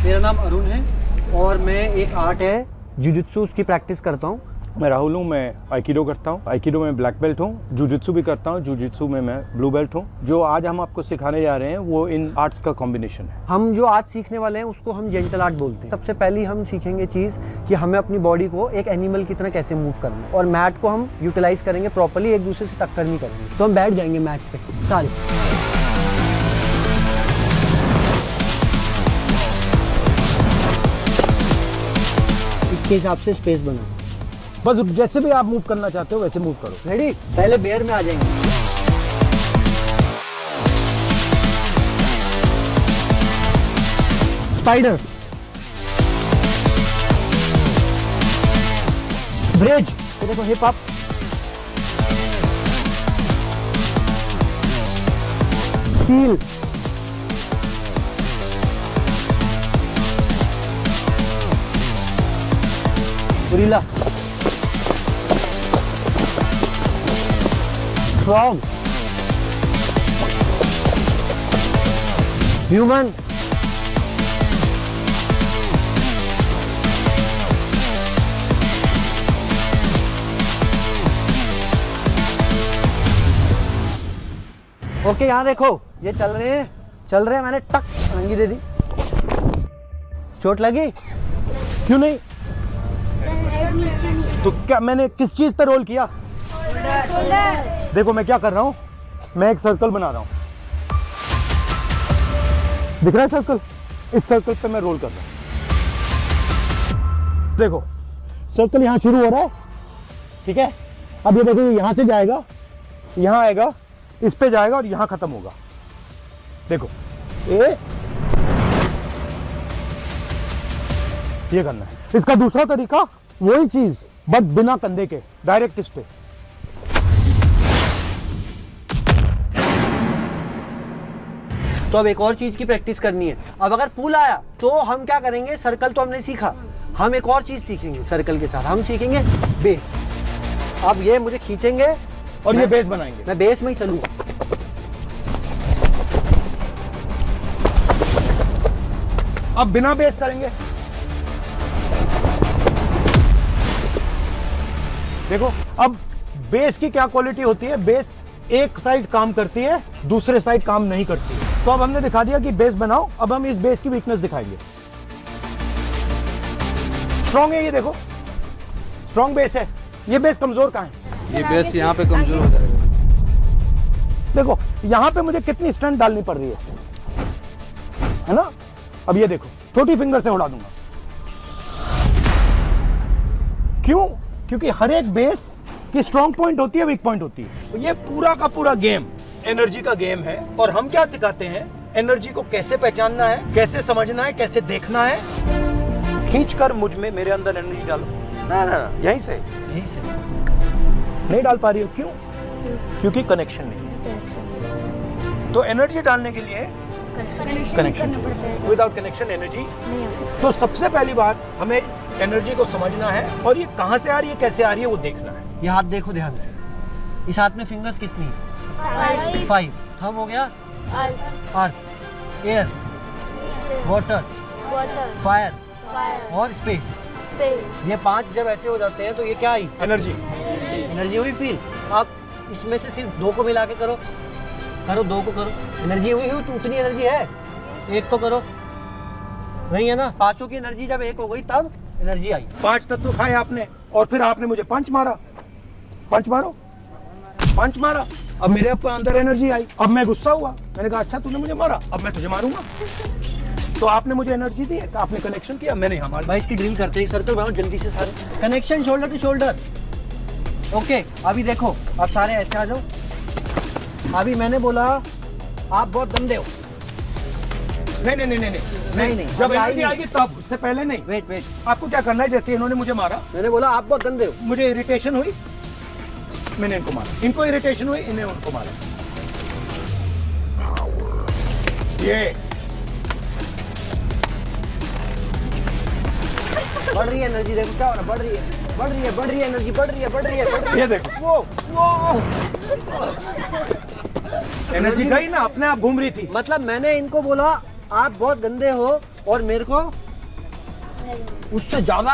मेरा नाम अरुण है और मैं एक आर्ट है जुजुत्सु उसकी प्रैक्टिस करता हूँ। मैं राहुल हूँ, मैं आइकिडो करता हूँ। आइकिडो में ब्लैक बेल्ट हूँ। जुजुत्सु भी करता हूँ, जुजुत्सु में मैं ब्लू बेल्ट हूँ। जो आज हम आपको सिखाने जा रहे हैं वो इन आर्ट्स का कॉम्बिनेशन है। हम जो आज सीखने वाले हैं उसको हम जेंटल आर्ट बोलते हैं। सबसे पहले हम सीखेंगे चीज़ कि हमें अपनी बॉडी को एक एनिमल की तरह कैसे मूव करना है और मैट को हम यूटिलाइज करेंगे प्रॉपर्ली, एक दूसरे से टक्कर नहीं करेंगे। तो हम बैठ जाएंगे मैट पे सारे। इसके हिसाब से स्पेस बनाओ। बस जैसे भी आप मूव करना चाहते हो वैसे मूव करो। रेडी? पहले बेयर में आ जाएंगे। स्पाइडर, ब्रिज, तो देखो hip up, seal, gorilla, frog, human, okay यहाँ देखो ये चल रहे हैं, मैंने टक रंगी दे दी। चोट लगी? क्यों नहीं? तो क्या मैंने किस चीज पे रोल किया? देखो मैं क्या कर रहा हूँ, मैं एक सर्कल बना रहा हूँ। दिख रहा है सर्कल? इस सर्कल पे मैं रोल कर रहा हूँ। देखो सर्कल यहाँ शुरू हो रहा है, ठीक है? अब ये देखो यहाँ से जाएगा, यहाँ आएगा, इस पे जाएगा और यहाँ खत्म होगा। देखो ये करना है। इसका दूसरा तरीका वही चीज बट बिना कंधे के, डायरेक्ट इस पे। तो अब एक और चीज की प्रैक्टिस करनी है। अब अगर पुल आया तो हम क्या करेंगे, सर्कल तो हमने सीखा, हम एक और चीज सीखेंगे सर्कल के साथ। हम सीखेंगे बेस। अब ये मुझे खींचेंगे और ये बेस बनाएंगे। मैं बेस में ही चलूंगा। अब बिना बेस करेंगे। देखो अब बेस की क्या क्वालिटी होती है, बेस एक साइड काम करती है, दूसरे साइड काम नहीं करती है। तो अब हमने दिखा दिया कि बेस बनाओ। अब हम इस बेस की वीकनेस दिखाएंगे। स्ट्रॉन्ग है ये, देखो स्ट्रॉन्ग बेस है। ये बेस कमजोर कहाँ है? ये बेस यहाँ पे कमजोर हो जाएगा। देखो यहाँ पे मुझे कितनी स्ट्रेंथ डालनी पड़ रही है ना? अब ये देखो छोटी फिंगर से उड़ा दूंगा। क्यों? क्योंकि हर एक बेस की स्ट्रॉन्ग पॉइंट होती है, वीक पॉइंट होती है। तो ये पूरा का पूरा गेम एनर्जी का गेम है। और हम क्या सिखाते हैं, एनर्जी को कैसे पहचानना है, कैसे समझना है, कैसे देखना है। खींचकर मुझ में, मेरे अंदर एनर्जी डालो। ना ना ना, यहीं से नहीं डाल पा रही हो। क्यों? क्योंकि कनेक्शन नहीं है। तो एनर्जी डालने के लिए कनेक्शन, विदाउट कनेक्शन एनर्जी। तो सबसे पहली बात, हमें एनर्जी को समझना है और ये कहां से आ रही है, कैसे आ रही है, वो देखना है। ये हाथ देखो ध्यान से। इस हाथ में फिंगर्स कितनी है? 5। हम हो गया अर्थ, एयर, वाटर, फायर और स्पेस। ये 5 जब ऐसे हो जाते हैं तो ये क्या आई? एनर्जी। एनर्जी हुई फील। आप इसमें से सिर्फ 2 को मिला के करो, 2 को करो। एनर्जी हुई तो उतनी एनर्जी है। 1 को करो, नहीं है ना? 5 की एनर्जी जब 1 हो गई तब एनर्जी आई। 5 तत्व खाए आपने और फिर आपने मुझे पंच मारा। पंच मारो, पंच मारा। अब मेरे अंदर एनर्जी आई। अब मैं गुस्सा हुआ, मैंने कहा अच्छा तूने मुझे मारा, अब मैं तुझे मारूंगा। तो आपने मुझे एनर्जी दी, आपने कनेक्शन किया, मैंने हमारे। भाई इसकी ड्रिल करते हैं। सर्कल बनाओ जल्दी से सारे। Connection shoulder to shoulder. Okay अभी देखो, अब सारे ऐसे आ जाओ। अभी मैंने बोला आप बहुत गंदे हो। नहीं। जब एनर्जी आएगी तब, उससे पहले नहीं। वेट। आपको क्या करना है, जैसे इन्होंने मुझे मारा, मैंने बोला आप बहुत गंदे हो। मुझे इरिटेशन हुई, मैंने इनको मारा। इनको इरिटेशन हुई, इन्हें उनको मारा। ये बढ़ रही है एनर्जी। देखो क्या हो रहा है, बढ़ रही है एनर्जी, बढ़ रही है। ये देखो वो एनर्जी गई ना, अपने आप घूम रही थी। मतलब मैंने इनको बोला आप बहुत गंदे हो और मेरे को उससे ज्यादा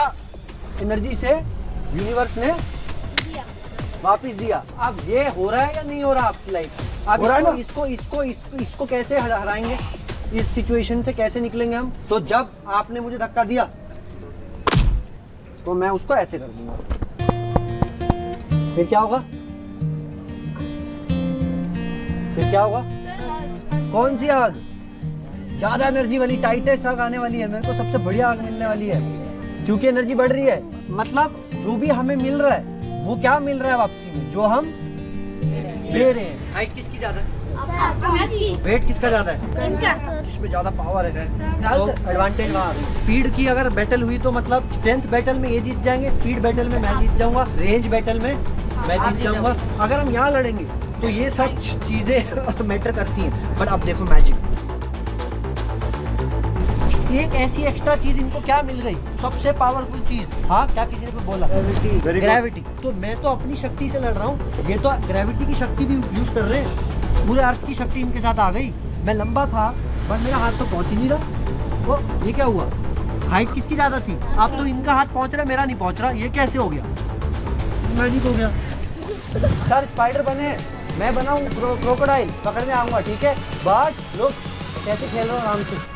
एनर्जी से यूनिवर्स ने वापस दिया। अब ये हो रहा है या नहीं हो रहा आपकी लाइफ? अब हो रहा है ना? इसको कैसे हराएंगे? इस सिचुएशन से कैसे निकलेंगे हम? तो जब आपने मुझे धक्का दिया तो मैं उसको ऐसे कर दूंगा, फिर क्या होगा? फिर क्या होगा? कौन सी आग? ज्यादा एनर्जी वाली, टाइटेस्ट आग आने वाली है। मेरे को सबसे बढ़िया आग मिलने वाली है, क्योंकि एनर्जी बढ़ रही है। मतलब जो भी हमें मिल रहा है वो क्या मिल रहा है वापसी में? जो हम दे रहे हैं। हाइट किसकी ज्यादा है? वेट किसका ज्यादा है? इसमें ज्यादा पावर है, तो एडवांटेज वहाँ। स्पीड की अगर बैटल हुई तो मतलब स्ट्रेंथ बैटल में ये जीत जाएंगे, स्पीड बैटल में मैं जीत जाऊंगा, रेंज बैटल में मैं जीत जाऊंगा। अगर हम यहाँ लड़ेंगे तो ये सब चीजें मैटर करती हैं। बट अब देखो मैजिक, एक ऐसी एक्स्ट्रा चीज इनको क्या मिल गई? सबसे पावरफुल चीज। हाँ, क्या किसी ने कुछ बोला? ग्रेविटी। तो मैं तो अपनी शक्ति से लड़ रहा हूँ, ये तो ग्रेविटी की शक्ति भी यूज कर रहे हैं। पूरे अर्थ की शक्ति इनके साथ आ गई। मैं लंबा था पर मेरा हाथ तो पहुंच ही नहीं रहा। वो ये क्या हुआ? हाइट किसकी ज्यादा थी? अब तो इनका हाथ पहुंच रहा है, मेरा नहीं पहुंच रहा। ये कैसे हो गया? मैजिक हो गया। सर स्पाइडर बने, मैं बनाऊं क्रोकोडाइल, पकड़ने आऊंगा, ठीक है? बट लोग कैसे खेल रहे हो आराम से।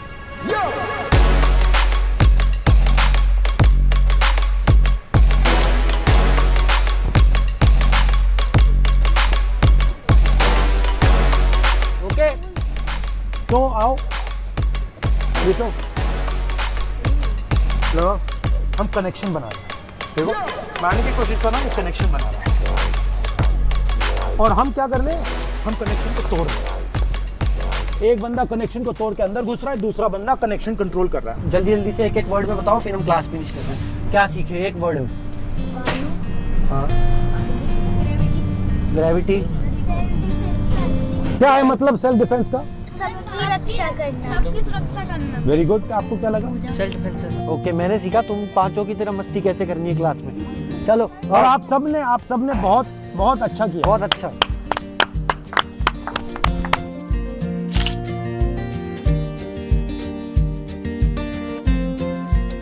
ओके, तो आओ ये तो लो, हम कनेक्शन बना रहे हैं। देखो मानने की कोशिश कर रहा हूँ, कनेक्शन बना रहा है। और हम क्या कर रहे हैं? हम कनेक्शन को तोड़ रहे हैं। एक बंदा कनेक्शन को तोड़ के अंदर घुस रहा है, दूसरा बंदा कनेक्शन कंट्रोल कर रहा है। जल्दी जल्दी से एक एक वर्ड में बताओ, फिर हम क्लास फिनिश करते हैं। क्या सीखे एक वर्ड में? हाँ, ग्रेविटी। क्या है मतलब सेल्फ डिफेंस का? सबकी रक्षा करना, सबकी सुरक्षा करना। Very good. आपको क्या लगा? Self defence. ओके, मैंने सीखा तुम पांचों की तरह मस्ती कैसे करनी है क्लास में। चलो, और आप सब ने बहुत अच्छा किया। बहुत अच्छा।